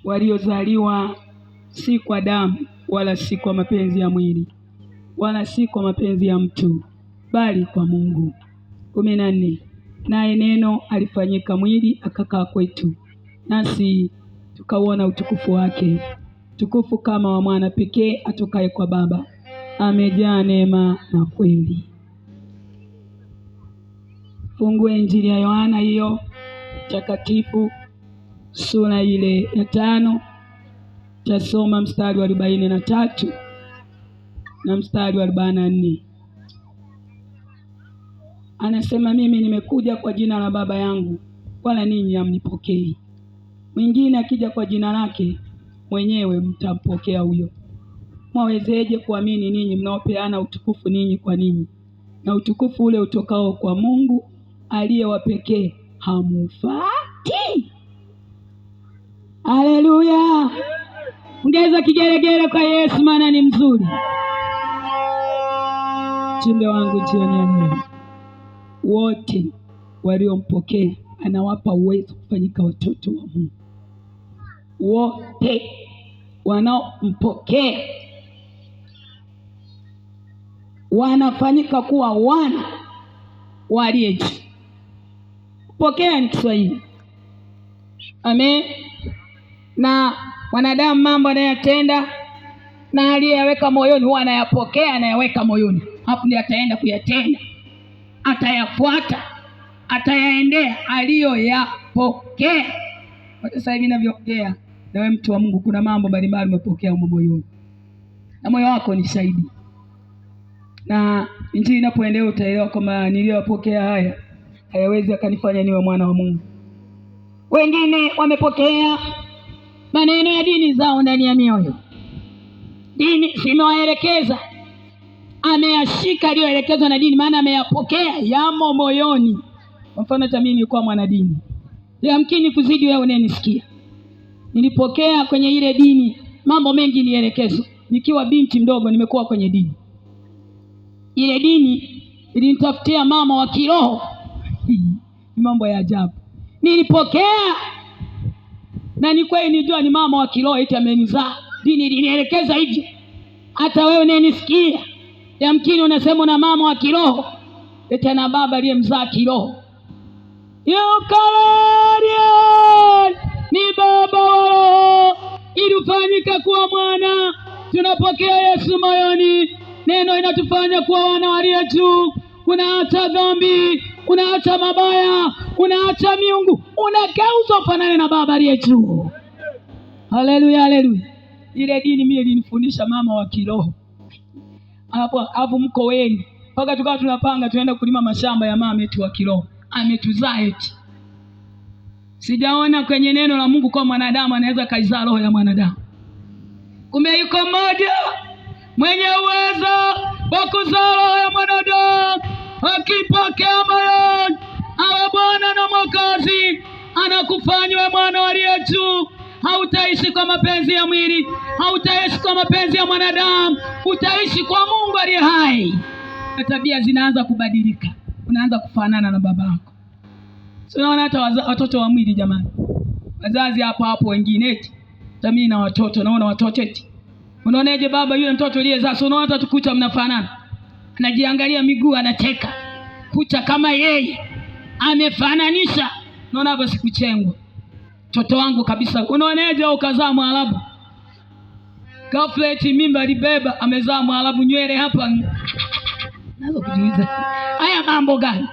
waliozaliwa si kwa damu wala si kwa mapenzi ya mwili wala si kwa mapenzi ya mtu, bali kwa Mungu. 14. Naye neno alifanyika mwili akakaa kwetu, nasi tukauona utukufu wake, tukufu kama wa mwana pekee atokaye kwa Baba, amejaa neema na kweli. Fungue Injili ya Yohana hiyo takatifu sura ile ya 5, tasoma mstari wa 43 na mstari wa 44. Anasema, mimi nimekuja kwa jina la Baba yangu, wala ninyi hamnipokei. Mwingine akija kwa jina lake mwenyewe mtampokea huyo. Mwawezeje kuamini ninyi mnaopeana utukufu ninyi kwa ninyi, na utukufu ule utokao kwa Mungu aliye wa pekee hamufati? Haleluya! Ongeza kigelegele kwa Yesu, maana ni mzuri. Jumbe wangu jioni ya leo, wote waliompokea anawapa uwezo kufanyika watoto wa Mungu. Wote wanaompokea wanafanyika kuwa wana waliye juu. Pokea ni Kiswahili. Amen. Na wanadamu mambo anayotenda na aliyeweka moyoni huwa anayapokea, anayaweka moyoni, hapo ndiye ataenda kuyatenda, atayafuata, atayaendea aliyoyapokea. Sasa hivi ninavyoongea na wewe mtu wa Mungu, kuna mambo mbalimbali umepokea humo moyoni, na moyo wako ni shahidi. Na Injili inapoendelea utaelewa kwamba niliyopokea haya hayawezi akanifanya niwe mwana wa Mungu. Wengine wamepokea maneno ya dini zao ndani ya mioyo. Dini simewaelekeza, ameyashika aliyoelekezwa na dini, maana ameyapokea, yamo moyoni. Kwa mfano hata mimi nilikuwa mwana dini, yamkini kuzidi wewe unanisikia. Nilipokea kwenye ile dini mambo mengi nielekezwa. Nikiwa binti mdogo nimekuwa kwenye dini. Ile dini ilinitafutia mama wa kiroho. Mambo ya ajabu. Nilipokea na ni kweli nijua ni mama wa kiroho eti amenizaa. Dini ilinielekeza hivyo. Hata wewe unanisikia, yamkini unasema na mama wa kiroho eti na baba aliyemzaa kiroho. Ni baba ili ufanyike kuwa mwana. Tunapokea Yesu moyoni, neno inatufanya kuwa wana walio juu. Unaacha dhambi, unaacha mabaya, unaacha miungu, unageuzwa ufanane na baba aliye juu. Haleluya, haleluya. Ile dini mimi ilinifundisha mama wa kiroho. Hapo mko wengi mpaka tukawa tunapanga tuenda kulima mashamba ya mama yetu wa kiroho. Ametuzaa eti. Sijaona kwenye neno la Mungu kwa mwanadamu anaweza kaizaa roho ya mwanadamu. Kumbe yuko mmoja mwenye uwezo wa kuzaa roho ya mwanadamu. Akipokea moyoni awe Bwana na Mwokozi, anakufanya mwana aliye juu. Hautaishi kwa mapenzi ya mwili, hautaishi kwa mapenzi ya mwanadamu, utaishi kwa Mungu aliye hai. Na tabia zinaanza kubadilika, unaanza kufanana na babako. Unaona hata watoto wa mwili jamani. Wazazi hapo wengine eti mimi na watoto, naona watoto eti. Unaoneje baba yule mtoto aliyezaa? So unaona hata tukucha mnafanana. Anajiangalia miguu anacheka. Kucha kama yeye. Amefananisha. Unaona hapo sikuchengwa. Mtoto wangu kabisa. Unaoneje ukazaa Mwarabu? Ghafla eti mimba alibeba, amezaa Mwarabu, nywele hapa. Nazo kujiuliza. Haya mambo gani?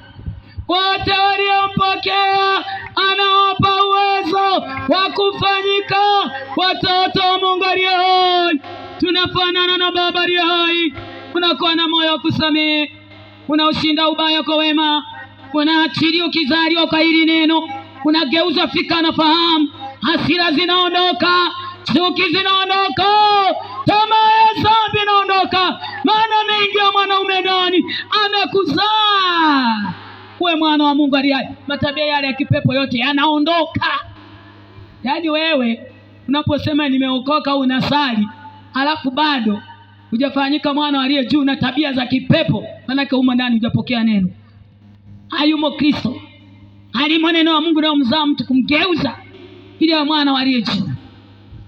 Wote waliompokea anawapa uwezo wa kufanyika watoto wa Mungu aliye hai. Tunafanana na baba aliye hai. Unakuwa na moyo wa kusamehe, unaushinda ubaya kwa wema, unaachilia ukizaliwa kwa hili neno, unageuza fikra na fahamu, hasira zinaondoka, chuki zinaondoka, tamaa ya dhambi inaondoka, maana ameingia mwanaume ndani, amekuzaa uwe mwana wa Mungu aliye hai. Matabia yale ya kipepo yote yanaondoka. Yaani wewe unaposema nimeokoka au unasali halafu bado hujafanyika mwana aliye juu na tabia za kipepo, maana humo ndani hujapokea neno. Hayumo Kristo. Halimo neno la Mungu na mzaa mtu kumgeuza ili awe mwana aliye juu.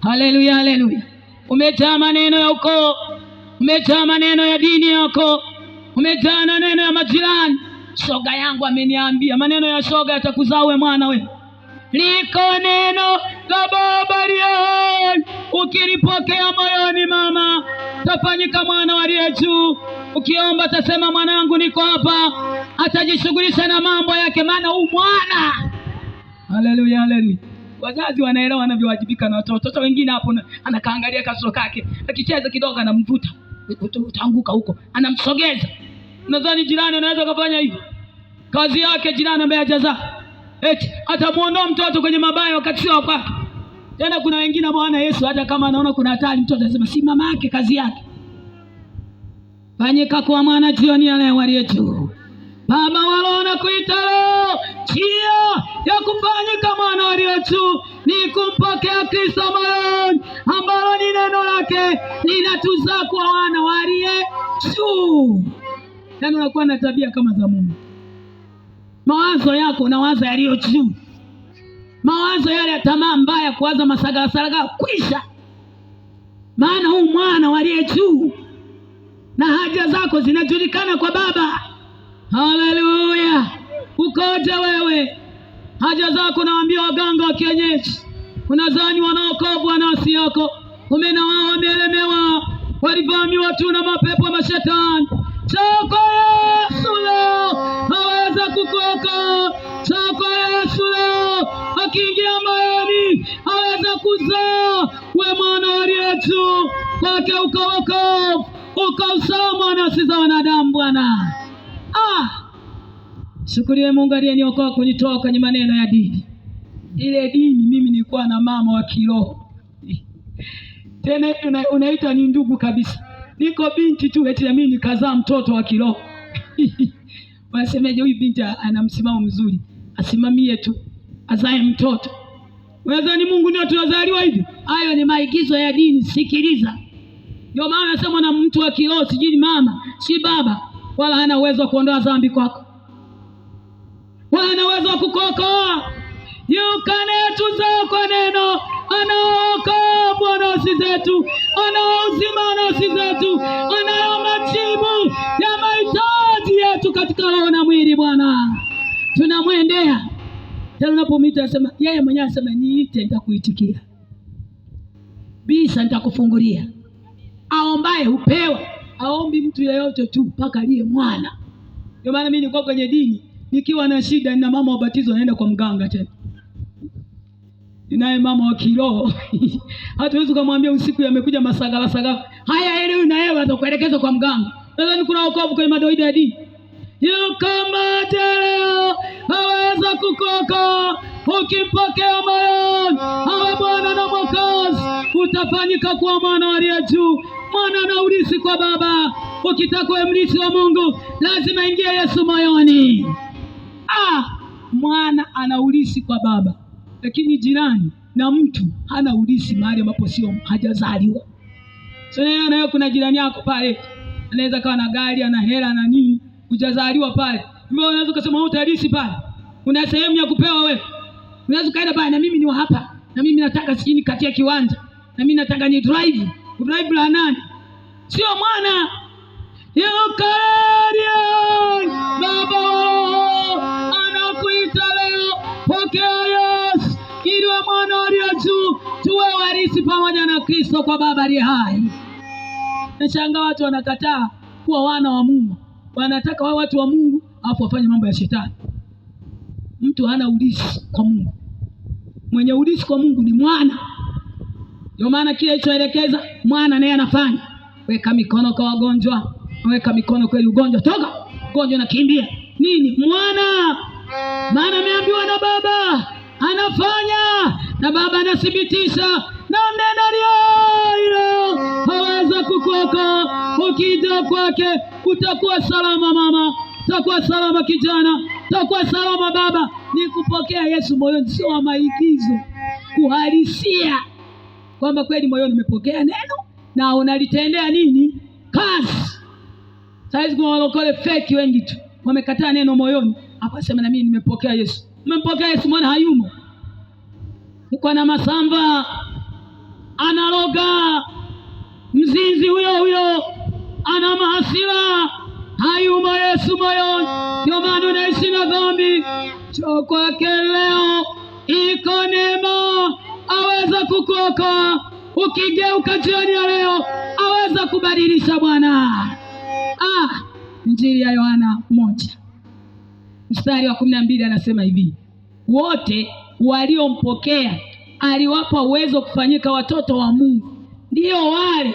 Haleluya, haleluya. Umejaa maneno ya ukoo, umejaa maneno ya dini yako, umejaa maneno ya majirani. Shoga yangu ameniambia, maneno ya shoga yatakuzaa wewe mwana wewe. Liko neno la Baba aliye hai, ukilipokea moyoni mama, tafanyika mwana aliye juu. Ukiomba tasema mwanangu niko hapa, atajishughulisha na mambo yake, maana huu mwana. Haleluya, haleluya. Wazazi wanaelewa wanavyowajibika na watoto. Watoto wengine hapo anakaangalia kasoro kake, akicheza kidogo anamvuta, utaanguka huko, anamsogeza. Nadhani jirani anaweza kufanya hivyo. Kazi yake jirani ambaye hajazaa, eti atamuondoa mtoto kwenye mabaya wakati sio kwake. Tena kuna wengine Bwana Yesu hata kama anaona kuna hatari, mtoto anasema si mama yake, kazi yake. Fanyika kwa mwana jioni ya leo aliye juu. Baba walona kuita leo, njia ya kufanyika mwana aliye juu ni kumpokea Kristo moyoni, ambalo ni neno lake linatuzaa kwa wana waliye juu. Yaani unakuwa na tabia kama za Mungu. Mawazo yako unawaza yaliyo juu. Mawazo yale ya tamaa mbaya, kuwaza masagara kwisha. Maana huu mwana aliye juu na haja zako zinajulikana kwa Baba. Haleluya. Ukoje wewe? Haja zako naambia waganga wa kienyeji. Unadhani wanaokovu nafsi yako, umena wao wamelemewa, walivamiwa tu na mapepo ya mashetani. Chako Yesu leo haweza kukoka. Chako Yesu leo akiingia moyoni haweza kuzaa we mwana aliye juu. Kwake ukaokovu, ukausalama nafsi za wanadamu Bwana. Shukuriwe Mungu aliyeniokoa kunitoa kwenye maneno ya dini. Ile dini mimi nilikuwa na mama wa kiroho. Tena unaita ni ndugu kabisa. Niko binti tu eti mimi nikazaa mtoto wa kiroho. Wasemeje huyu binti ana msimamo mzuri, asimamie tu azae mtoto. Unadhani Mungu ndio tunazaliwa hivi? Hayo ni maigizo ya dini, sikiliza. Ndio maana nasema na mtu wa kiroho sijui mama, si baba, wala hana uwezo wa kuondoa dhambi kwako. Wala hana uwezo wa kukokoa. Yukanetuzaa kwa neno, anaokoa Bwana nafsi zetu, anauzima nafsi zetu, anayo majibu ya mahitaji yetu katika roho na mwili Bwana. Tunamwendea. Tena unapomwita anasema, yeye mwenyewe anasema niite nitakuitikia. Bisa nitakufungulia. Aombaye hupewa. Aombi mtu yeyote tu mpaka aliye mwana. Ndio maana mimi niko kwenye dini, nikiwa na shida na mama wabatizo naenda kwa mganga tena. Ninaye mama wa kiroho. Hatuwezi kumwambia usiku yamekuja masagala. Haya elewi na yeye atakuelekeza kwa mganga. Nadhani kuna wokovu kwenye madoido ya dini. Kama leo haweza kukoka, ukimpokea moyoni awe Bwana na Mwokozi, utafanyika kuwa mwana aliye juu, mwana na urithi kwa Baba. Ukitaka uwe mrithi wa Mungu lazima ingie Yesu moyoni. Mwana ana urithi kwa Baba, lakini jirani na mtu hana urithi mahali ambapo sio hajazaliwa. Sasa nayo kuna jirani yako pale anaweza kawa na gari, ana hela na nini, hujazaliwa pale. Wewe unaweza kusema utarithi pale. Una sehemu ya kupewa wewe. Unaweza kaenda pale, na mimi ni wa hapa, na mimi nataka sijini katia kiwanja, na mimi nataka ni drive la nani? Sio mwana. Yukaria Baba anakuita leo, pokea Yesu ili wa mwana aliye juu, tuwe warithi pamoja na Kristo kwa Baba aliye hai. Nashangaa watu wanakataa kuwa wana wa Mungu. Wanataka wao watu wa Mungu afu wafanye mambo ya shetani. Mtu hana urithi kwa Mungu. Mwenye urithi kwa Mungu ni mwana. Ndio maana kile alichoelekeza mwana naye anafanya. Weka mikono kwa wagonjwa, weka mikono kweli ugonjwa toka. Ugonjwa unakimbia. Nini? Mwana. Maana ameambiwa na Baba, anafanya na Baba anathibitisha, na neno leo haweza kukoka. Ukija kwake utakuwa salama mama, utakuwa salama kijana, utakuwa salama baba. Ni kupokea Yesu moyoni, sio maigizo, kuhalisia kwamba kweli moyoni umepokea neno na unalitendea nini? Kazi. Sasa kuna walokole fake wengi tu wamekataa neno moyoni, hapa sema na mimi nimepokea Yesu. Umempokea Yesu, mwana hayumo. Uko na masamba hasira, hayumo Yesu moyoni, ndio maana unaishi na dhambi. Njoo kwake leo, iko neema, aweza kukuokoa. Ukigeuka jioni ya leo, aweza kubadilisha Bwana. Injili ya Yohana 1:12 anasema hivi: wote waliompokea aliwapa uwezo kufanyika watoto wa Mungu, ndio wale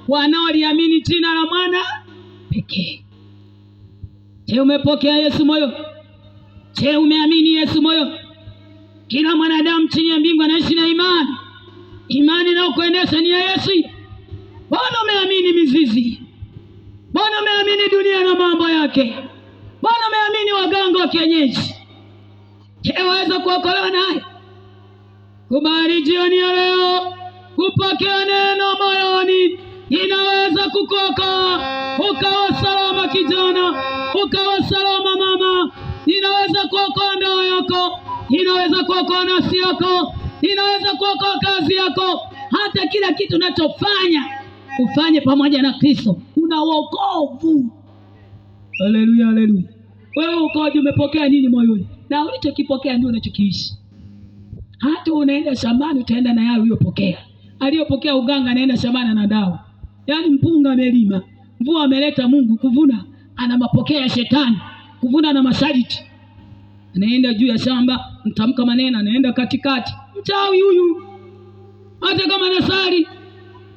wanaoliamini jina la mwana pekee. Je, umepokea Yesu moyo? Je, umeamini Yesu moyo? Kila mwanadamu chini ya mbingu anaishi na imani. Imani na kuendesha ni ya Yesu. Bwana umeamini mizizi? Bwana umeamini dunia na mambo yake? Bwana umeamini waganga wa kienyeji? Je, waweza kuokolewa naye? Kubali jioni ya leo kupokea neno moyoni, inaweza kukuokoa ukawa salama kijana, ukawa salama mama. Inaweza kuokoa ndoa yako, inaweza kuokoa nafsi yako, inaweza kuokoa kazi yako, hata kila kitu unachofanya ufanye pamoja na Kristo, una wokovu. Haleluya, haleluya. Wewe ukoje? Umepokea nini moyoni? Na ulichokipokea ndio unachokiishi. Hata unaenda shambani utaenda na yale uliyopokea. Aliyopokea uganga anaenda shambani na dawa. Yaani mpunga amelima, mvua ameleta Mungu, kuvuna ana mapokeo ya shetani, kuvuna na mashariti. Anaenda juu ya shamba, mtamka maneno, anaenda katikati. Mchawi huyu. Hata kama nasali,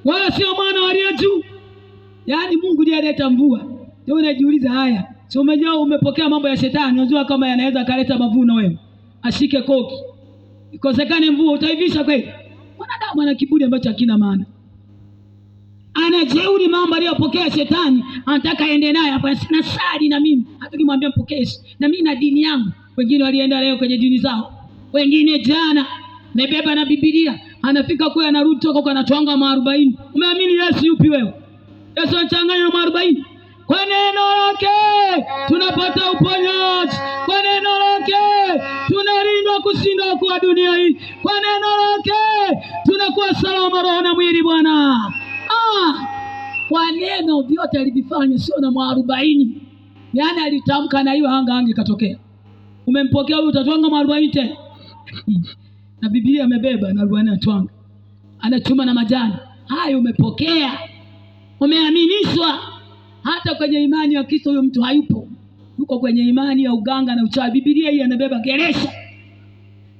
wala sio mwana aliye juu. Yaani Mungu ndiye aleta mvua. Ndio unajiuliza haya. Si umejua umepokea mambo ya shetani, unajua kama yanaweza kaleta mavuno wewe. Ashike koki. Ikosekane mvua, utaivisha kweli? Mwanadamu ana kiburi ambacho hakina maana. Anajeuri mambo aliyopokea shetani, anataka aende naye hapa. Sina sali na mimi. Hata kimwambia mpokee na mimi na dini yangu. Wengine walienda leo kwenye dini zao. Wengine jana mebeba na Biblia, anafika kwa anarudi toka kwa anatwanga 40. Umeamini Yesu yupi wewe? Yesu anachanganya na 40. Kwa neno lake tunapata uponyaji. Kwa neno lake tunalindwa kushindwa kwa dunia hii. Kwa neno lake tunakuwa salama roho na mwili Bwana. Kwa neno vyote alivifanya, sio na 40. Yaani alitamka na hiyo anga katokea. Umempokea huyu utatwanga 40 tena. Na Biblia amebeba na 40 atwanga. Anachuma na majani. Hayo umepokea. Umeaminishwa. Hata kwenye imani ya Kristo huyo mtu hayupo. Yuko kwenye imani ya uganga na uchawi. Biblia hii anabeba geresha.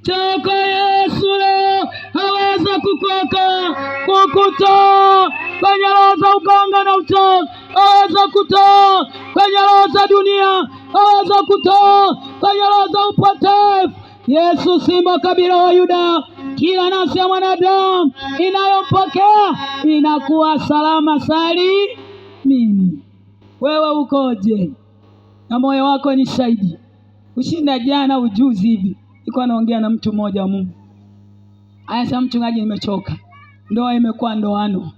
Choko Yesu leo haweza kukuokoa, kukutoa kwenye roho za uganga na uchawi. Haweza kutoa kwenye roho za dunia. Haweza kutoa kwenye roho za upotevu. Yesu simba kabila wa Yuda. Kila nafsi ya mwanadamu inayompokea inakuwa salama sali mimi. Wewe ukoje? Na moyo wako ni shahidi. Ushinda jana ujuzi hivi. Nilikuwa naongea na mtu mmoja wa Mungu. Anasema, mchungaji, nimechoka. Ndoa imekuwa ndoano.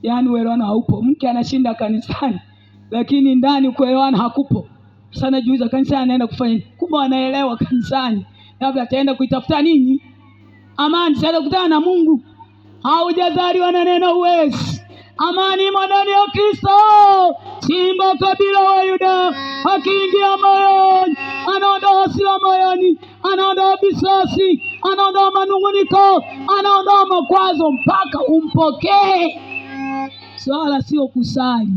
Yaani uelewano haupo. Mke anashinda kanisani, lakini ndani kuelewana hakupo. Sasa najiuliza kanisani anaenda kufanya nini? Kumbe anaelewa kanisani. Labda ataenda kuitafuta nini? Amani, sasa kukutana na Mungu. Haujazaliwa na neno uwezi. Amani ndani ya Kristo. Simba kabila wa Yuda akiingia moyoni, anaondoa hasira moyoni, anaondoa visasi, anaondoa manunguniko, anaondoa makwazo mpaka umpokee. Swala sio kusali.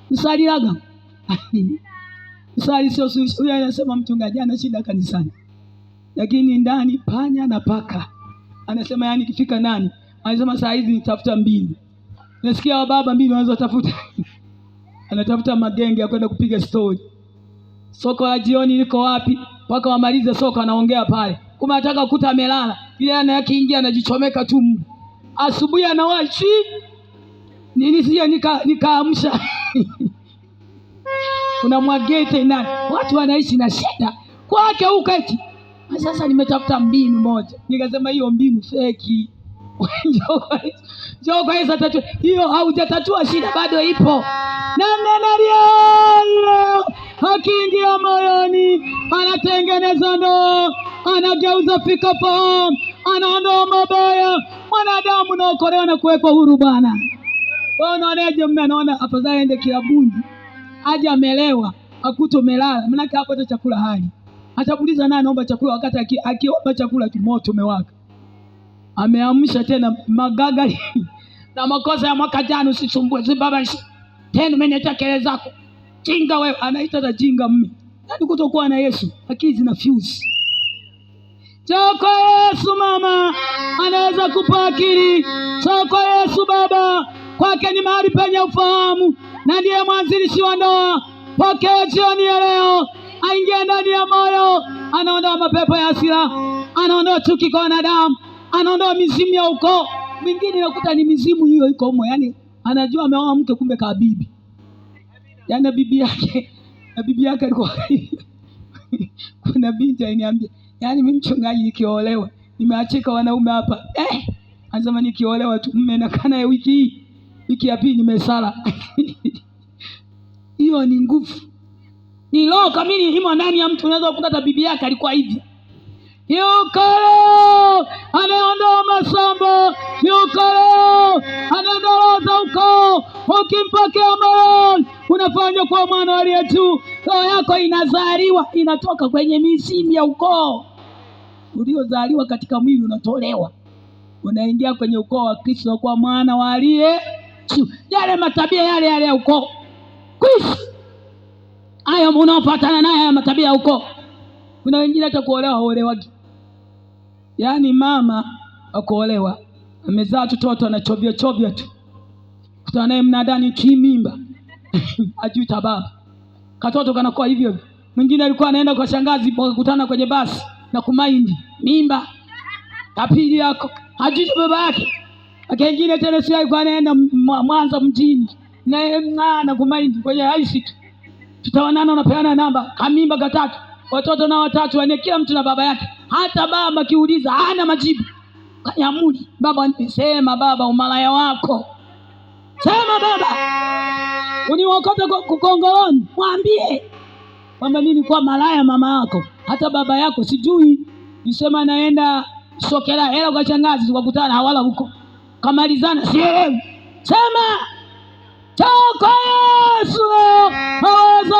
Kusali laga. Kusali sio suluhisho. Huyu anasema mchungaji ana shida kanisani, lakini ndani panya na paka. Anasema yani kifika nani? Anasema saa hizi nitafuta mbinu. Nasikia wababa mbinu wanaweza tafuta. Anatafuta magenge ya kwenda kupiga story. Soko la jioni liko wapi? Mpaka wamalize soko anaongea pale. Kuma anataka kukuta amelala. Ile ana yake ingia anajichomeka tu. Asubuhi anawashi. Nini sija nikaamsha. Kuna mwagete ndani. Watu wanaishi na shida. Kwake huko eti. Sasa nimetafuta mbinu moja. Nikasema hiyo mbinu feki. Njoo kwa Yesu atatua. Hiyo haujatatua shida, bado ipo. Na leo akiingia moyoni, anatengeneza ndoa, anageuza fika fahamu, anaondoa mabaya. Mwanadamu naokolewa na kuwekwa huru Bwana. Wao wanaje? Mnaona afadhali aende kilabuni aje amelewa akuto umelala, maana hapo hata chakula hali. Atakuuliza nani anaomba chakula wakati akiomba chakula kimoto umewaka. Ameamsha tena magagali na makosa ya mwaka jana, usisumbue si baba tena umeneta kelele zako. Jinga wewe, anaita ta jinga mme. Yaani kutokuwa na Yesu akili zina fuse. Choko Yesu mama anaweza kupa akili. Choko Yesu baba kwake ni mahali penye ufahamu, na ndiye mwanzilishi wa ndoa. Pokea jioni ya leo, aingie ndani ya moyo, anaondoa mapepo ya hasira, anaondoa chuki kwa wanadamu, anaondoa mizimu ya ukoo. Mwingine nakuta ni mizimu hiyo iko humo, yani anajua ameoa mke kumbe kabibi. Yani bibi yake alikuwa kuna binti aliniambia, yani mimi mchungaji nikiolewa, nimeachika wanaume hapa. Anasema nikiolewa tu mume na kana ya wiki ya pili nimesala. Hiyo ni nguvu. Ni roho kamili imo ndani ya mtu. Unaweza kukuta bibi yake alikuwa hivi. Yukalo anaondoa masambo, yukalo anaondoa ukoo. Ukimpokea moyo unafanywa kwa mwana aliye juu. Roho yako inazaliwa, inatoka kwenye mizimu ya ukoo. Uliozaliwa katika mwili unatolewa, unaingia kwenye ukoo wa Kristo kwa mwana wa aliye juu. Yale matabia yale ya ukoo Kristo, hayo unaofuatana naye, haya matabia ya ukoo. Kuna wengine hata kuolewa haolewagi. Yaani mama akuolewa amezaa mtoto anachovya tu, kutana naye mnadani kimimba ajuta baba, katoto kanakuwa hivyo. Mwingine alikuwa anaenda kwa shangazi, wakakutana kwenye basi na kumaindi mimba kapili yako ajuta baba yake. Akengine tena sio alikuwa anaenda Mwanza mjini na kumaindi kwenye haisi tu, tutawanana unapeana namba kamimba katatu, watoto na watatu wane, kila mtu na baba yake. Hata baba kiuliza hana majibu. Kanyamuli baba, sema baba umalaya wako, sema baba uniwakote kukongoloni, mwambie kwamba mimi nilikuwa malaya mama yako. Hata baba yako sijui, nisema naenda Sokela hela kwa shangazi, tukakutana hawala huko kamalizana, sielewi. Sema choko Yesu haweza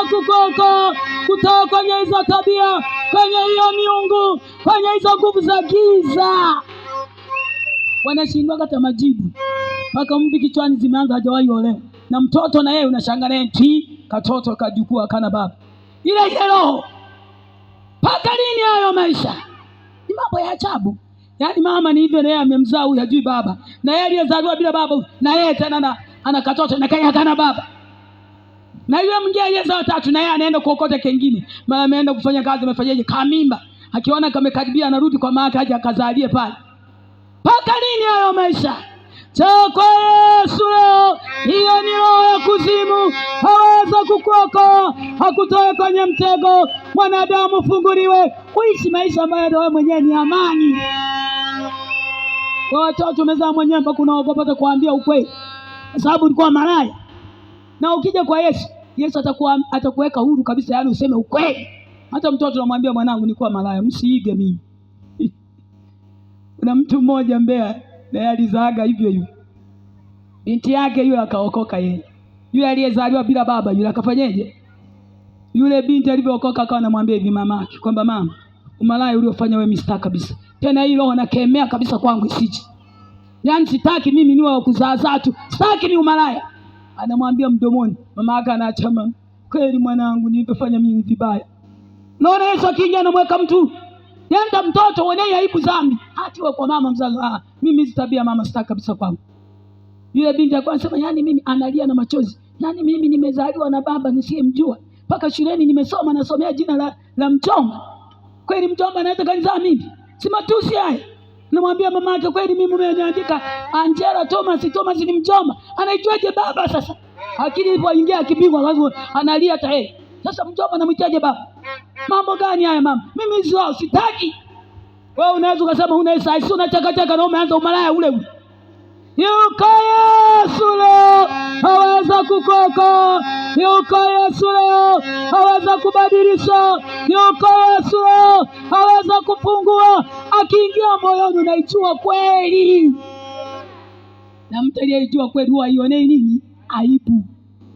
kutoka kwenye hizo tabia, kwenye hiyo miungu, kwenye hizo nguvu za giza. Wanashindwa kata majibu mpaka mbi kichwani zimeanza, hajawahi olewa na mtoto, na yeye unashangaa naye katoto kajukua kana baba. Ile roho paka nini hayo maisha? Ni mambo ya ajabu. Yaani mama ni hivyo, na yeye amemzaa huyu hajui baba, na yeye aliyezaliwa bila baba, na yeye tena ana katoto na kaya kana baba. Na yule mwingine aliyezaa watatu, na yeye anaenda kuokota kengine, mara ameenda kufanya kazi, amefanyaje kamimba, akiona kamekaribia anarudi kwa mama aje akazalie pale. Paka nini hayo maisha? Choko Yesu leo, hiyo ni roho ya kuzimu, haweza kukuokoa, hakutoe kwenye mtego. Mwanadamu funguliwe, uishi maisha ambayo wewe mwenyewe ni amani. Kwa watoto umezaa mwenyewe mpaka unaogopa kuambia ukweli, kwa sababu ulikuwa malaya. Na ukija kwa Yesu atakuweka huru kabisa, yaani useme ukweli. Hata mtoto anamwambia mwanangu nilikuwa malaya, msiige mimi. Kuna mtu mmoja Mbeya, na alizaaga hivyo. Binti yake yule akaokoka yeye. Yule aliyezaliwa bila baba yule akafanyaje? Yule binti alipookoka akawa anamwambia hivi mamake kwamba mama, umalaya uliofanya wewe mistaka kabisa. Tena hii roho nakemea kabisa kwangu isije. Yaani sitaki mimi niwe wa kuzaa tu. Sitaki ni umalaya. Anamwambia mdomoni, mama yake anachama, kweli mwanangu nilifanya mimi vibaya. Naona Yesu akiingia anamweka mtu. Yenda mtoto uone aibu dhambi. Hati wewe kwa mama mzazi, mimi hizi tabia mama sitaki kabisa kwangu. Yule binti alikuwa anasema, yani mimi analia na machozi. Yani mimi nimezaliwa na baba nisiyemjua. Paka shuleni nimesoma nasomea jina la mchomba. Kweli mchomba anaweza kanizaa mimi? Si matusi haya. Namwambia mama yake, kweli mimi umeniandika Angela Thomas ni mchomba. Anaitwaje baba sasa? Akili ilipoingia akibingwa lazima analia hata yeye. Sasa mchomba namwitaje baba? Mambo gani haya mama? Mimi hizo sitaki. Wewe unaweza kusema una Yesu, si unachaka na umeanza umalaya ule. Yuko Yesu leo haweza kukoka. Yuko Yesu leo haweza kubadilisha. Yuko Yesu leo haweza kufungua. Akiingia moyoni unaijua kweli. Na mtu aliyejua kweli huwa haionei nini? Aibu.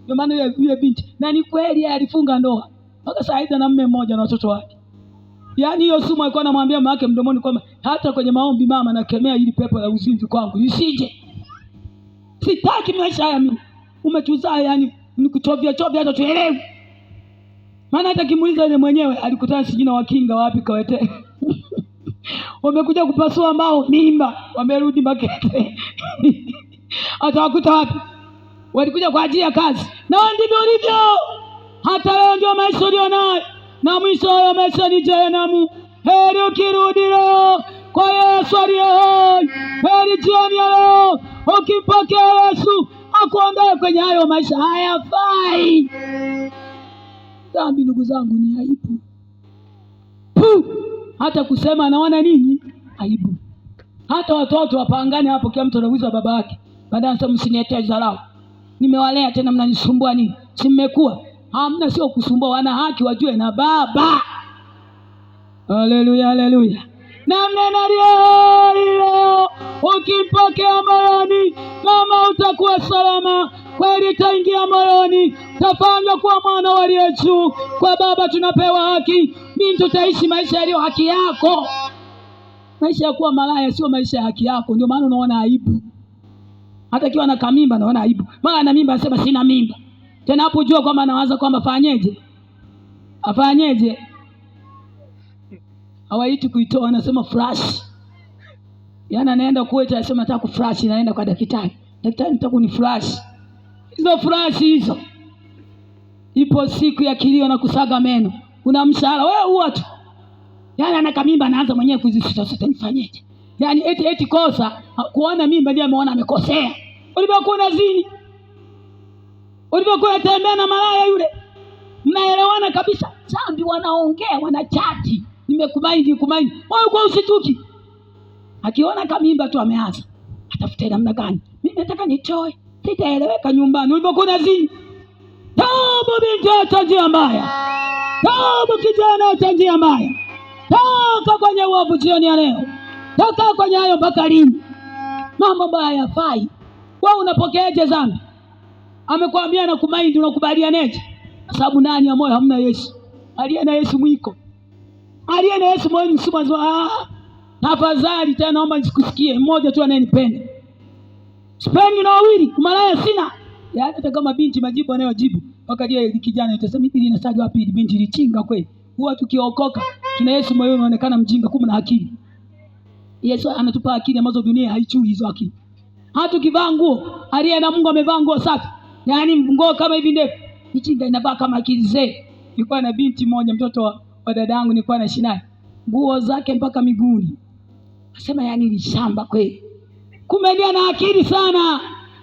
Ndio maana yule binti, na ni kweli alifunga ndoa mpaka saa hizi na mume mmoja na watoto wake. Yaani hiyo sumu alikuwa anamwambia mama yake mdomoni kwamba hata kwenye maombi mama nakemea hili pepo la uzinzi kwangu isije. Sitaki maisha haya mimi. Umetuzaa yani nikuchovya hata tuelewe. Maana hata kimuuliza yule mwenyewe alikutana sijina wakinga wapi kawete. Wamekuja kupasua mbao mimba, wamerudi Makete. Atawakuta wapi? Walikuja kwa ajili ya kazi. Na ndivyo ulivyo. Hata leo ndio maisha ulionayo. Na mwisho wa maisha ni jehanamu. Heri ukirudi leo kwa Yesu aliye hai. Heri jioni ya leo ukimpokea Yesu akuondoe kwenye hayo maisha hayafai. Dhambi ndugu zangu ni aibu. Hata kusema anaona nini? Aibu. Hata watoto wapangane hapo, kila mtu anauliza baba yake. Baadaye anasema msiniletee dharau. Nimewalea tena mnanisumbua nini? Si mmekuwa. Hamna, sio kusumbua, wana haki wajue na baba. Haleluya, haleluya. Na mnena leo ukimpokea moyoni, mama utakuwa salama. Kweli itaingia moyoni, tafanywa kuwa mwana wa aliye juu. Kwa baba tunapewa haki. Mimi tutaishi maisha yaliyo haki yako. Maisha ya kuwa malaya sio maisha ya haki yako. Ndio maana unaona aibu. Hata kiwa na kamimba naona aibu. Mara na mimba anasema sina mimba. Tena hapo jua kwamba anawaza kwamba afanyeje. Hawaiti kuitoa, anasema flash. Yaani anaenda kuweta anasema nataka kuflash, naenda kwa daktari. Daktari nataka kuniflash. Hizo flash hizo. Ipo siku ya kilio na kusaga meno. Una mshahara wewe huwa tu. Yaani ana kamimba anaanza mwenyewe kuzisita nifanyeje. Yaani eti kosa kuona mimba ndiye ameona amekosea. Ulipokuwa unazini, ulipokuwa unatembea na malaya yule, mnaelewana kabisa. Zambi wanaongea, wanachati. Nimekubaini. Wewe kwa usituki. Akiona kamimba tu ameanza. Atafuta namna gani? Mimi nataka nitoe. Sitaeleweka nyumbani. Ulipokuwa unazini. Tabu binti acha njia mbaya. Tabu kijana acha njia mbaya. Toka kwenye uovu jioni ya leo. Toka kwenye hayo mpaka lini? Mambo mbaya hayafai. Wewe unapokeaje dhambi? Amekwambia na kumaindi, unakubalianeje? Kwa sababu ndani ya moyo hamna Yesu. Aliye na Yesu mwiko. Aliye na Yesu moyo msuma. Tafadhali tena naomba nisikusikie. Mmoja tu anayenipenda. Sipendi na wawili, malaya sina. Yaani hata kama binti majibu anayojibu, wakaje kijana itasema hivi linasali wapi binti lichinga kweli. Huwa tukiokoka kina Yesu moyo unaonekana mjinga kumbe na akili. Yesu anatupa akili ambazo dunia haichui hizo akili. Hata ukivaa nguo, aliye na Mungu amevaa nguo safi. Yaani nguo kama hivi ndefu, ichinga inavaa kama akili zee. Nilikuwa na binti moja, mtoto wa dada yangu, nilikuwa naishi naye. Nguo zake mpaka miguuni. Nasema yaani ni shamba kweli. Kumbe ndiye ana akili sana.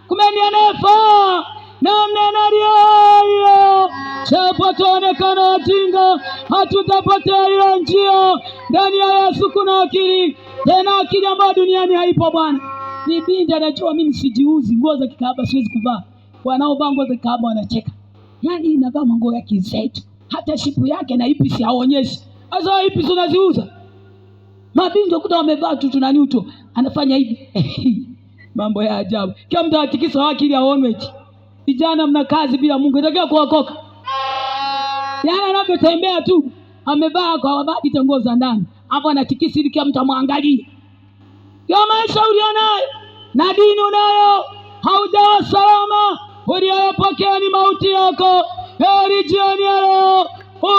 Kumbe ndiye anafaa. Na mnena leo. Chapo tuonekana wajinga, hatutapotea hiyo njia. Ndani ya Yesu kuna akili. Tena akili ambayo duniani haipo bwana. Ni binti anajua mimi sijiuzi, nguo za kikahaba siwezi kuvaa. Wanaovaa nguo za kikahaba wanacheka. Yaani inavaa nguo ya kizetu. Hata shipu yake na ipi si haonyeshi. Sasa ipi tunaziuza? Mabinti ukuta wamevaa tu tunanyuto. Anafanya hivi. Mambo ya ajabu. Kila mtu atikisa akili aonwe eti. Vijana mna kazi bila Mungu, inatakiwa kuokoka. Yaani anapotembea tu amevaa kwa wabaki nguo za ndani. Hapo anatikisa ili kila mtu amwangalie. Ya maisha ulionayo na dini unayo haujawa salama. Uliyopokea ni mauti yako. Heri jioni ya leo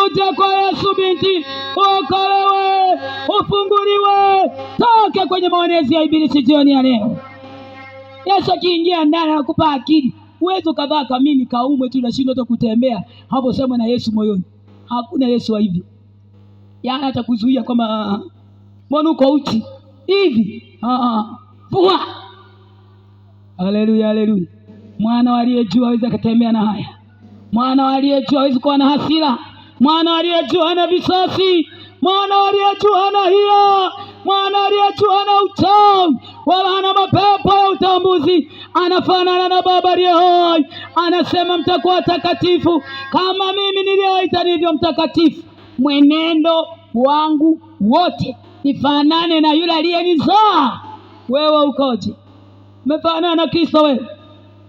uje kwa Yesu binti, uokolewe, ufunguliwe, toke kwenye maonezi ya ibilisi jioni ya leo. Yesu akiingia ndani anakupa akili. Uwezo ukavaa kamini kaumwe tu unashindwa hata kutembea. Hapo sema na Yesu moyoni. Hakuna Yesu wa hivi. Yaani atakuzuia kama mbona uko uchi hivi. Fua. Haleluya, haleluya. Mwana aliye juu hawezi kutembea na haya. Mwana aliye juu hawezi kuwa na hasira. Mwana aliye juu hana visasi. Mwana aliye juu hana hila. Mwana aliye juu hana uchawi wala hana mapepo ya utambuzi. Anafanana na Baba aliye hai. Anasema mtakuwa takatifu kama mimi niliyoita ndivyo mtakatifu. Mwenendo wangu wote nifanane na yule aliyenizaa. Wewe ukoje? Umefanana na Kristo wewe?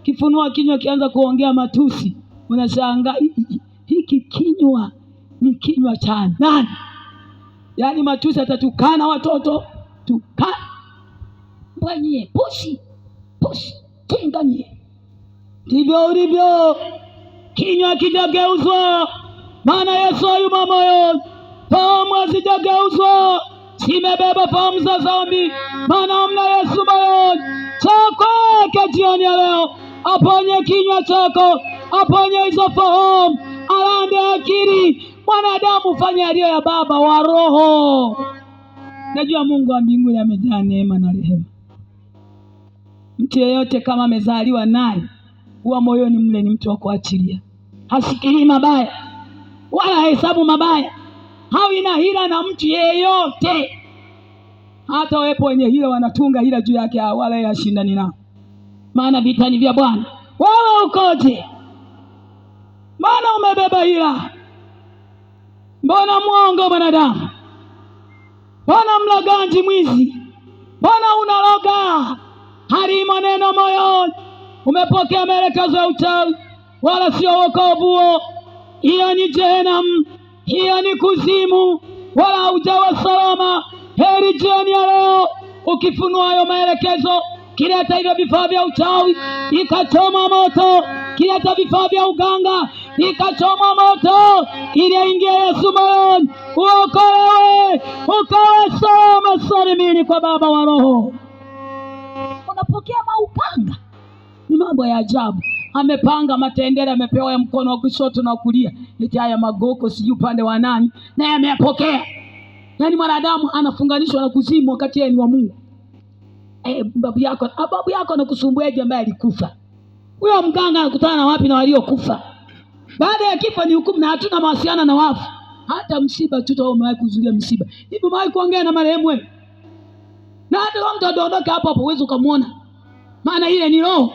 Kifunua kinywa kianza kuongea matusi. Unashangaa hiki kinywa ni kinywa cha nani? Yaani matusi atatukana watoto, tukana mbanye pushi tinganie. Ndivyo ulivyo kinywa kijageuzwa, maana Yesu yumo moyoni. Fahamu hazijageuzwa, zimebeba fahamu za dhambi, maana mna Yesu moyoni. Kwake jioni ya leo aponye kinywa chako, aponye hizo fahamu, alande akili. Mwanadamu fanya yaliyo ya Baba wa roho. Najua Mungu wa mbinguni amejaa neema na rehema. Mtu yeyote kama amezaliwa naye, huwa moyoni mle ni mtu wa kuachilia. Hasikilii mabaya wala hesabu mabaya, hawi na hila na mtu yeyote. Hata wepo wenye hila wanatunga hila juu yake, wala yeye ashindani nao, maana vita ni vya Bwana. Wewe ukoje? Maana umebeba hila. Mbona mwongo mwanadamu? Mbona mlaganji mwizi? Mbona unaloga? Harimo neno moyoni. Umepokea maelekezo ya uchawi, wala sio wokovu. Hiyo ni Jehanamu, hiyo ni kuzimu, wala hujawa salama. Heri jioni ya leo ukifunua hayo maelekezo. Kileta hivyo vifaa vya uchawi, ikachoma moto. Kileta vifaa vya uganga, ikachoma moto, ili aingie Yesu moyoni, uokolewe, ukawe salama salimini kwa Baba wa roho. Unapokea maupanga, ni mambo ya ajabu. Amepanga matendere, amepewa ya mkono wa kushoto na kulia. Eti haya magoko sijui upande wa nani, naye ameyapokea. Yaani mwanadamu anafunganishwa na kuzimu wakati yeye ni wa Mungu. Babu yako anakusumbuaje ambaye alikufa? Huyo mganga anakutana na wapi na waliokufa? Baada ya kifo ni hukumu, na hatuna mawasiliano na wafu. Hata msiba tu umewahi kuzulia msiba. Hivi umewahi kuongea na marehemu wewe? Na hata kama mtu adondoka hapo hapo uwezo kumuona. Maana ile ni roho.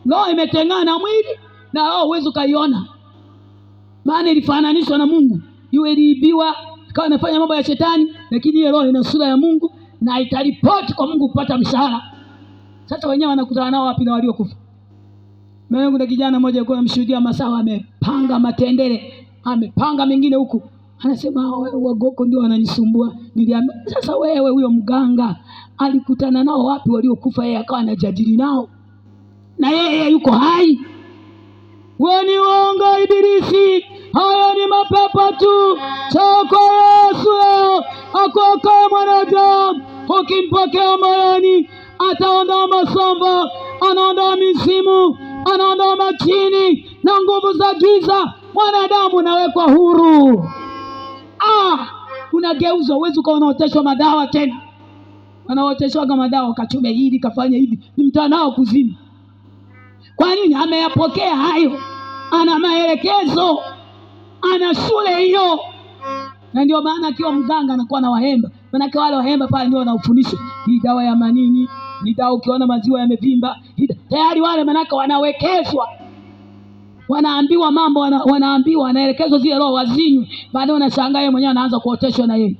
Roho imetengana na mwili, na roho uwezo kaiona. Maana ilifananishwa na Mungu. Yule iliibiwa, ikawa inafanya mambo ya shetani, lakini ile roho ina sura ya Mungu na itaripoti kwa Mungu kupata mshahara. Sasa wenyewe wanakutana nao wapi na waliokufa? Mimi kuna kijana mmoja alikuwa anamshuhudia Masawa, amepanga matendere, amepanga mengine huku. Anasema wagoko ndio wananisumbua. Niliambia sasa wewe, huyo mganga alikutana nao wapi waliokufa, yeye akawa anajadili nao? Na yeye yuko hai. Wewe ni uongo ibilisi. Hayo ni mapepo tu. Choko Yesu leo akokoe mwanadamu. Ukimpokea moyoni, ataondoa masombo, anaondoa mizimu, anaondoa majini na nguvu za giza. Mwanadamu unawekwa huru. Unageuzwa. Uwezi ukaoteshwa madawa tena. Wanaoteshwa madawa, kachume hili, kafanya hivi, ni mtanao kuzimu. Kwa nini? Ameyapokea hayo, ana maelekezo, ana shule hiyo. Na ndio maana akiwa mganga anakuwa na wahemba. Maana wale wahemba pale ndio wanaufundisha hii dawa ya manini, hii dawa ukiona maziwa yamevimba, tayari wale manaka wanawekezwa. Wanaambiwa mambo, wanaambiwa, wanaelekezwa zile roho wazinywe. Baadaye unashangaa yeye mwenyewe anaanza kuoteshwa na yeye.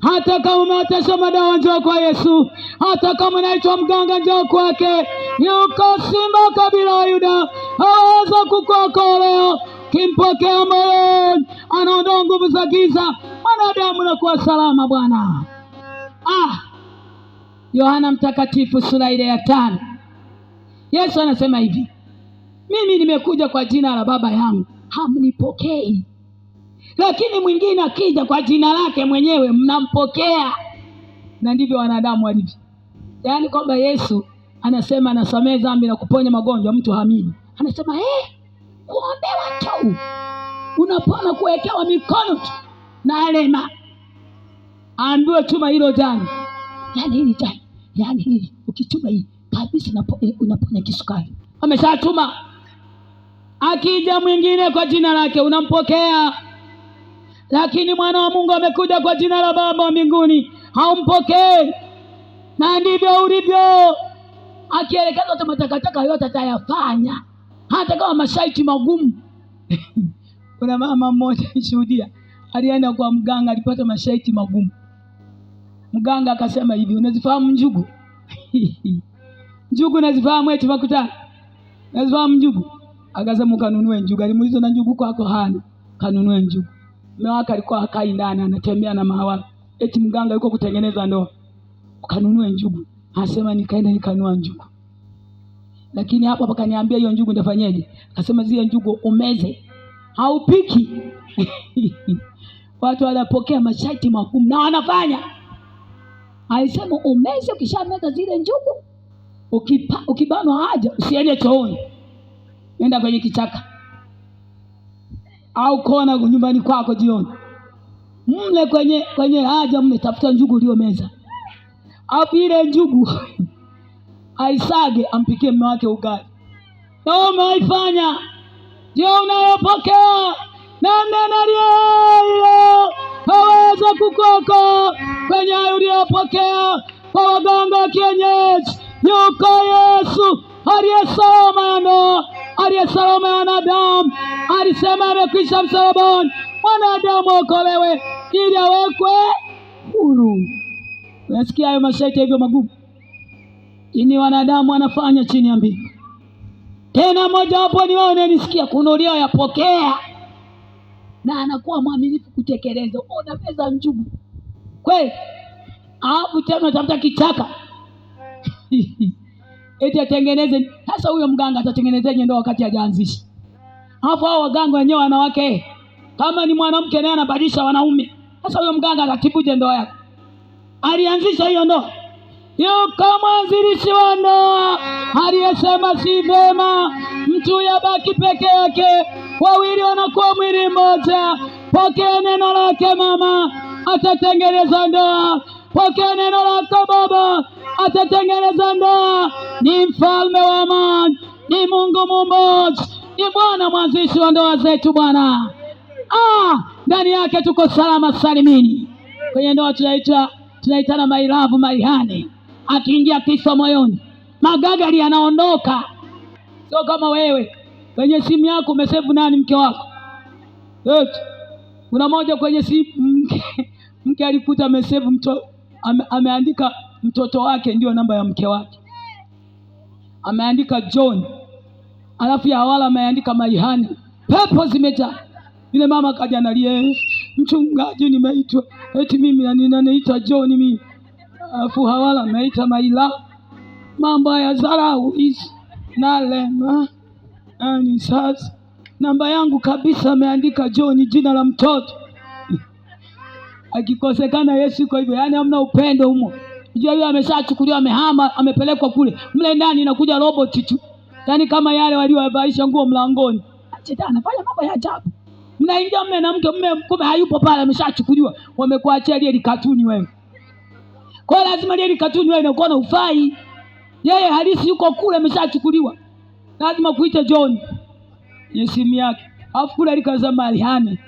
Hata kama umeoteshwa madawa, njoo kwa Yesu. Hata kama unaitwa mganga, njoo kwake. Yuko Simba kabila wa Yuda, haweza kukuokoa leo. Kimpokea moyoni, anaondoa nguvu za giza. Mwanadamu unakuwa salama Bwana. Yohana Mtakatifu sura ile ya 5. Yesu anasema hivi: mimi nimekuja kwa jina la Baba yangu, hamnipokei. Lakini mwingine akija kwa jina lake mwenyewe, mnampokea. Na ndivyo wanadamu walivyo. Yaani kwamba Yesu anasema anasamehe dhambi na kuponya magonjwa, mtu haamini. Anasema kuombewa tu, unapona kuwekewa mikono tu na alema. Ambiwe chuma hilo jani, yaani hili jani, yaani hili ukichuma hii kabisa unaponya kisukari. Ameshatuma. Akija mwingine kwa jina lake unampokea. Lakini mwana wa Mungu amekuja kwa jina la Baba wa mbinguni, haumpokei. Na ndivyo ulivyo. Akielekezwa hata matakataka yote atayafanya, hata kama masharti magumu. Kuna mama mmoja nishuhudia, alienda kwa mganga, alipata masharti magumu. Mganga akasema hivi, unazifahamu njugu? Njugu nazifahamu eti makutano? Nazifahamu njugu? Akasema kanunue njugu. Alimuuliza na njugu kwako? Hana. Kanunue njugu. Mume wake alikuwa hakai ndani, anatembea na mahawala. Eti mganga yuko kutengeneza ndoa. Kanunue njugu. Anasema nikaenda nikanunua njugu. Lakini hapo akaniambia hiyo njugu ndafanyaje? Akasema zile njugu umeze. Haupiki. Watu wanapokea masharti magumu na wanafanya. Alisema umeze, ukishameza zile njugu, ukibanwa haja usiende chooni. Nenda kwenye kichaka. Au kona nyumbani kwako jioni. Mle kwenye haja mle tafuta njugu uliyomeza. Hapo ile njugu aisage ampikie mume wake ugali. Na umeifanya. Ndio unayopokea. Na neno lile haweza kukoka kwenye uliyopokea kwa waganga wa kienyeji. Yuko Yesu aliyesalama wanadamu. Alisema amekwisha msalabani, mwanadamu okolewe ili awekwe huru. Unasikia hayo masharti hivyo magumu? Ini wanadamu wanafanya chini ya mbingu. Tena moja wapo ni wao nisikia kuna ulioyapokea na anakuwa mwaminifu kutekeleza. Unapeza njugu kweli, alafu tena tafuta kichaka eti atengeneze. Sasa huyo mganga atatengenezeje ndoa wakati hajaanzisha? Hapo hao waganga wenyewe wanawake, kama ni mwanamke naye anabadilisha wanaume. Sasa huyo mganga atatibuje ndoa yake? Alianzisha hiyo ndoa. Yuko mwanzilishi wa ndoa aliyesema si vema mtu yabaki peke yake, wawili wanakuwa mwili mmoja. Pokea neno lake mama, atatengeneza ndoa. Pokea neno lake baba, atatengeneza ndoa. Ni mfalme wa amani, ni Mungu mmoja, ni Bwana mwanzilishi wa ndoa zetu Bwana. Ndani yake tuko salama salimini. Kwenye ndoa tunaitana my love my honey. Akiingia Kristo moyoni, magagari yanaondoka. Sio kama wewe kwenye simu yako umesave nani mke wako. Kuna moja kwenye simu mke alikuta amesave ameandika mtoto wake ndio namba ya mke wake. Ameandika John. Alafu ya wala ameandika my honey. Pepo zimejaa. Yule mama kaja analia, mchungaji nimeitwa. Eti mimi naitwa John mimi. Alafu hawala ameita maila. Mambo ya dharau hizi. Nalema. Sasa namba yangu kabisa ameandika John, jina la mtoto. Akikosekana Yesu kwa hivyo, yani hamna upendo humo. Unajua yeye ameshachukuliwa, amehama, amepelekwa kule. Mle ndani inakuja robot tu. Yani kama yale waliowavaisha nguo mlangoni. Shetani anafanya mambo ya ajabu. Mnaingia mume na mke, mume kumbe hayupo pale, ameshachukuliwa. Wamekuachia ile katuni wewe. Kwa lazima ile katuni wewe inakuwa na ufai. Yeye halisi yuko kule, ameshachukuliwa. Lazima kuita John simu yake. Alafu kule alikazama alihane.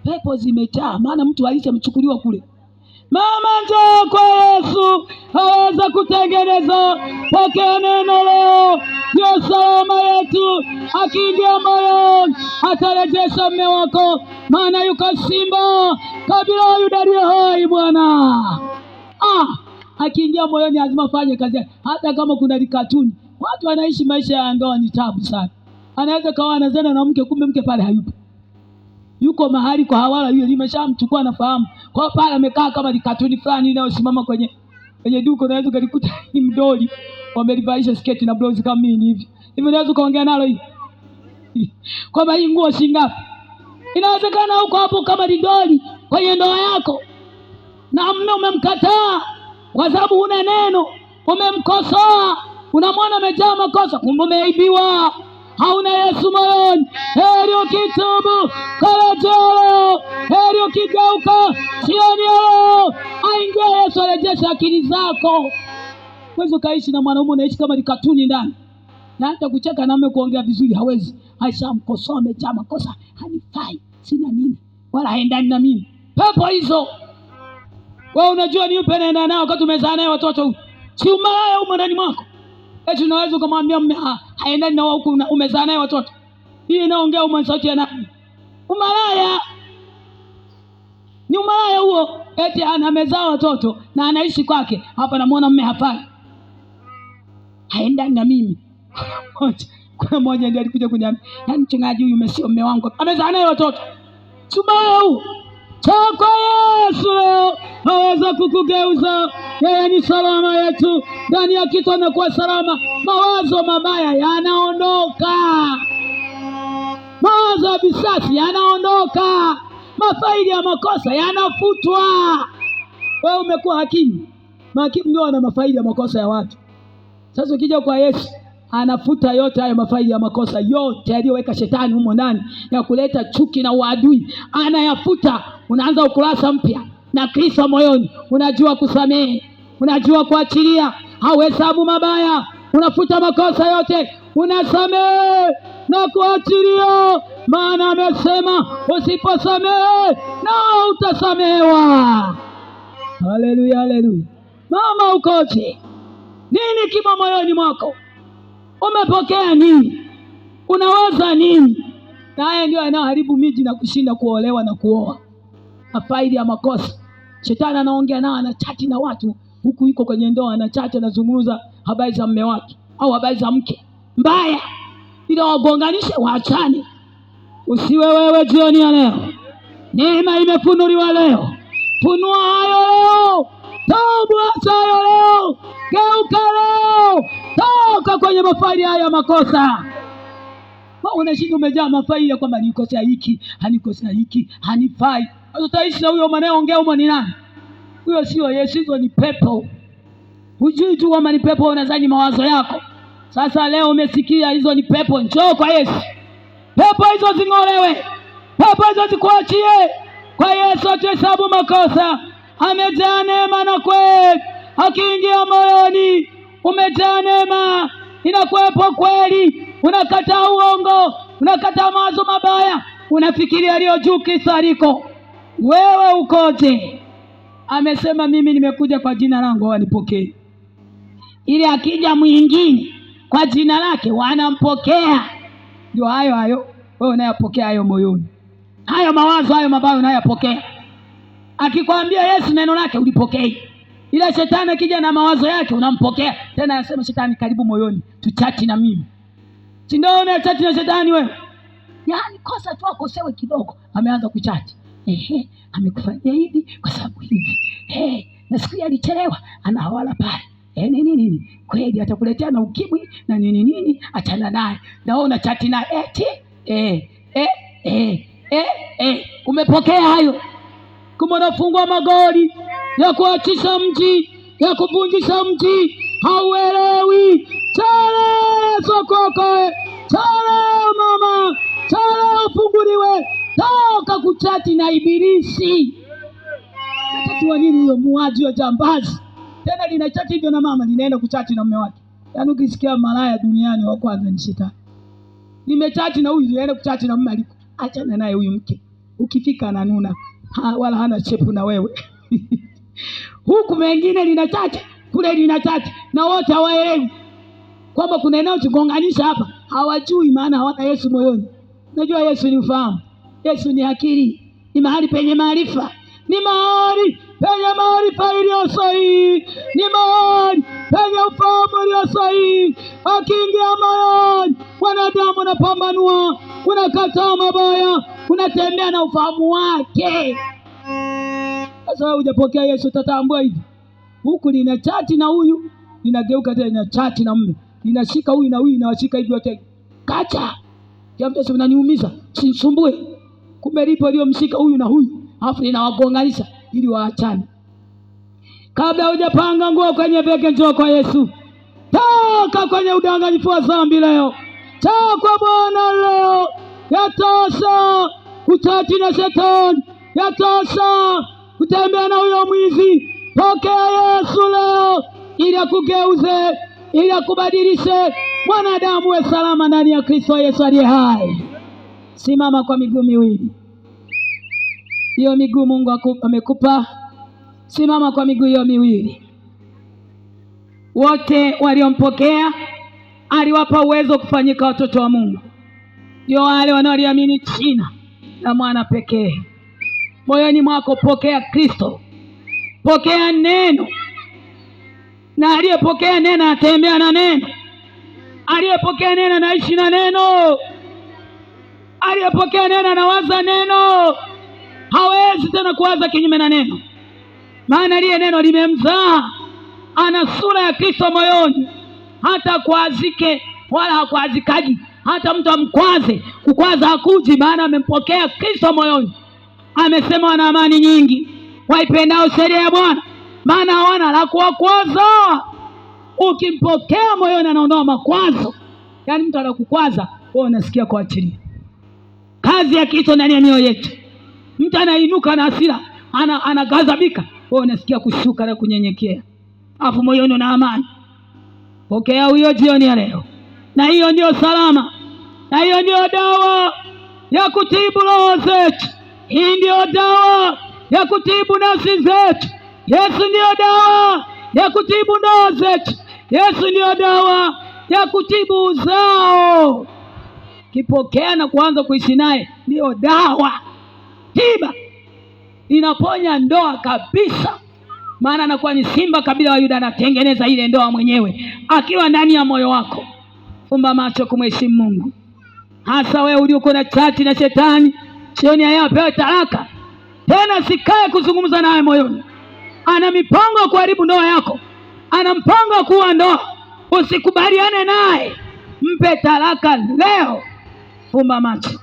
Pepo zimejaa, maana mtu alishamchukuliwa kule. Mama njoo kwa Yesu, haweza kutengeneza. Pokea neno leo, ndio salama yetu. Akiingia moyoni, atarejesha mume wako, maana yuko simba kabila ya Yuda aliye hai Bwana. Akiingia moyoni lazima fanye kazi. Hata kama kuna likatuni, watu wanaishi maisha ya ndoa ni tabu sana. Anaweza kawa anazana na mke, kumbe mke pale hayupo. Yuko mahali kwa hawala, yule limeshamchukua nafahamu. Kwa pale amekaa kama likatuni fulani inayosimama kwenye duka, unaweza kulikuta ni mdoli. Wamelivaisha sketi na blouse kama mimi hivi. Hivi unaweza kaongea nalo hivi. Kwamba hii nguo shingapi? Inawezekana huko hapo kama lidoli kwenye ndoa yako. Na mume umemkataa kwa sababu huna neno, umemkosoa, unamwona amejaa makosa, kumbe umeibiwa. Hauna Yesu moyoni. Heri ukitubu karejeo, heri ukigeuka sioni leo. Aingia Yesu arejesha akili zako. Wewe ukaishi na mwanaume unaishi kama likatuni ndani. Na hata kucheka na mume kuongea vizuri hawezi. Aishamkosoa, amejaa makosa, hanifai, sina nini, wala haendani na mimi. Pepo hizo. Wewe unajua ni yupi anaenda nao wakati umezaa naye watoto? Si umalaya huko ndani mwako. Eti unaweza kumwambia mume haendani na huko umezaa naye watoto. Hii inaongea sauti ya nani? Umalaya. Ni umalaya huo. Eti amezaa watoto na anaishi kwake. Hapa namuona mume hafai, haendani na mimi. Kuna mmoja ndiye alikuja kuniambia, yaani mchungaji huyu umesio mume wangu, amezaa naye watoto. Subau chako Yesu leo aweza kukugeuza. Yeye ni salama yetu, ndani ya kitu anakuwa salama. Mawazo mabaya yanaondoka, mawazo ya bisasi yanaondoka, mafaili ya makosa yanafutwa. Wewe umekuwa hakimu, mahakimu ndio wana mafaili ya makosa ya watu. Sasa ukija kwa Yesu anafuta yote haya mafaili ya makosa yote aliyoweka shetani humo ndani ya kuleta chuki na uadui, anayafuta. Unaanza ukurasa mpya na Kristo moyoni. Unajua kusamehe, unajua kuachilia, hauhesabu mabaya, unafuta makosa yote, unasamehe na kuachilia, maana amesema usiposamehe na utasamehewa. Haleluya, haleluya. Mama ukoje? Nini kimo moyoni mwako? Umepokea nini? Unawaza nini? Na haya ndio yanayoharibu miji na kushinda kuolewa na kuoa. Mafaili ya makosa. Shetani anaongea nao, anachati na watu huku yuko kwenye ndoa, anachati, anazungumza habari za mume wake au habari za mke mbaya, ili wagonganishe, waachane. Usiwe wewe jioni ya leo. Neema imefunuliwa leo. Funua hayo leo. Toba hayo leo. Geuka leo. Toka kwenye mafaili haya makosa. Unashinda umejaa mafaili ya kwamba nikosea hiki, hanikosea hiki, hanifai. Utaishi na huyo anayeongea huko ni nani? Huyo sio Yesu, hizo ni pepo. Hujui tu kama ni pepo, unadhani mawazo yako. Sasa leo umesikia hizo ni pepo, njoo kwa Yesu. Pepo hizo zing'olewe. Pepo hizo zikuachie. Kwa Yesu atuhesabu makosa. Amejaa neema na kweli. Akiingia moyoni, umejaa neema, inakuwepo kweli. Unakataa uongo, unakataa mawazo mabaya, unafikiria yaliyo juu. Kristo aliko. Wewe ukoje? Amesema mimi nimekuja kwa jina langu wanipokee, ili akija mwingine kwa jina lake wanampokea. Ndio hayo hayo wewe unayapokea hayo moyoni, hayo mawazo hayo mabaya unayapokea. Akikwambia Yesu neno lake ulipokee, ila shetani akija na mawazo yake unampokea. Tena anasema shetani karibu moyoni, tuchati na mimi. Si ndio unachati na shetani wewe? Yaani kosa tu akosewe kidogo, ameanza kuchati. Amekufanyia hivi kwa sababu hivi. Na siku alichelewa, anahawala pale. Nini? Kweli atakuletea na ukimwi na nini, achana naye. Na wewe unachati na eti umepokea hayo. Kama unafungua magoli ya kuachisha mji, ya kuvunjisha mji, hauelewi. Chale sokokoe, chale mama, chale ufunguliwe. Toka kuchati na ibilisi. Chati wa nini huyo muaji wa jambazi? Tena linachati hivyo na mama, linaenda kuchati na mume wake. Yaani ukisikia malaya duniani wa kwanza ni shetani. Nimechati na huyu, linaenda kuchati na mume aliko. Achana naye huyu mke. Ukifika ananuna. Wala hana chepu na wewe. Huku mengine linachati, kule linachati, na wote hawaelewi kwamba kuna eneo tugonganisha hapa. Hawajui maana hawana Yesu moyoni. Unajua Yesu ni ufahamu. Yesu ni akili. Ni mahali penye maarifa. Ni mahali penye maarifa iliyo sahihi. Ni mahali penye ufahamu iliyo sahihi. Akiingia moyoni, wanadamu unapambanua, unakataa mabaya, unatembea na ufahamu wake. Sasa hujapokea Yesu, utatambua hivi. Huku lina chati na huyu, linageuka tena lina chati na mume. Linashika huyu na huyu, inawashika hivi wote. Kacha. Ya mtu unaniumiza, sinisumbue. Kumbe lipo aliyomshika huyu na huyu, alafu linawagonganisha ili waachane. Kabla hujapanga nguo kwenye bega, njoo kwa Yesu. Toka kwenye udanganyifu wa dhambi leo. Toka kwa Bwana leo. Yatosha kuchati na shetani. Yatosha kutembea na huyo mwizi. Pokea Yesu leo, ili akugeuze, ili akubadilishe. Mwanadamu we salama ndani ya Kristo Yesu aliye hai. Simama kwa miguu miwili. Hiyo miguu Mungu amekupa. Simama kwa miguu hiyo miwili. Wote waliompokea aliwapa uwezo kufanyika watoto wa Mungu. Ndio wale wanaoliamini jina la mwana pekee. Moyoni mwako pokea Kristo. Pokea neno. Na aliyepokea neno atembea na neno. Aliyepokea neno anaishi na neno, aliyepokea neno anawaza neno, hawezi tena kuwaza kinyume na neno, maana liye neno limemzaa. Ana sura ya Kristo moyoni, hata kuazike wala hakuazikaji. Hata mtu amkwaze, kukwaza hakuji, maana amempokea Kristo moyoni. Amesema wana amani nyingi waipendao sheria ya Bwana, maana hawana la kuwakwaza. Ukimpokea moyoni anaondoa makwazo. Yaani mtu anakukwaza wewe unasikia kuachilia. Kazi ya Kristo ndani ya mioyo yetu. Mtu anainuka na hasira, anaghadhabika, wewe unasikia kushuka na kunyenyekea, afu moyoni una amani. Pokea huyo jioni ya leo, na hiyo ndio salama, na hiyo ndio dawa ya kutibu roho zetu. Hii ndio dawa ya kutibu nafsi zetu. Yesu ndio dawa ya kutibu ndoa zetu. Yesu ndio dawa ya kutibu uzao. Kipokea na kuanza kuishi naye ndio dawa. Tiba inaponya ndoa kabisa, maana anakuwa ni simba kabila wa Yuda, anatengeneza ile ndoa mwenyewe akiwa ndani ya moyo wako. Fumba macho kumheshimu Mungu, hasa wewe ulioko na chati na shetani. Sioni haya, apewe talaka tena, sikae kuzungumza naye moyoni. Ana mipango ya kuharibu ndoa yako, ana mpango wa kuua ndoa. Usikubaliane naye, mpe talaka leo. Fumba macho.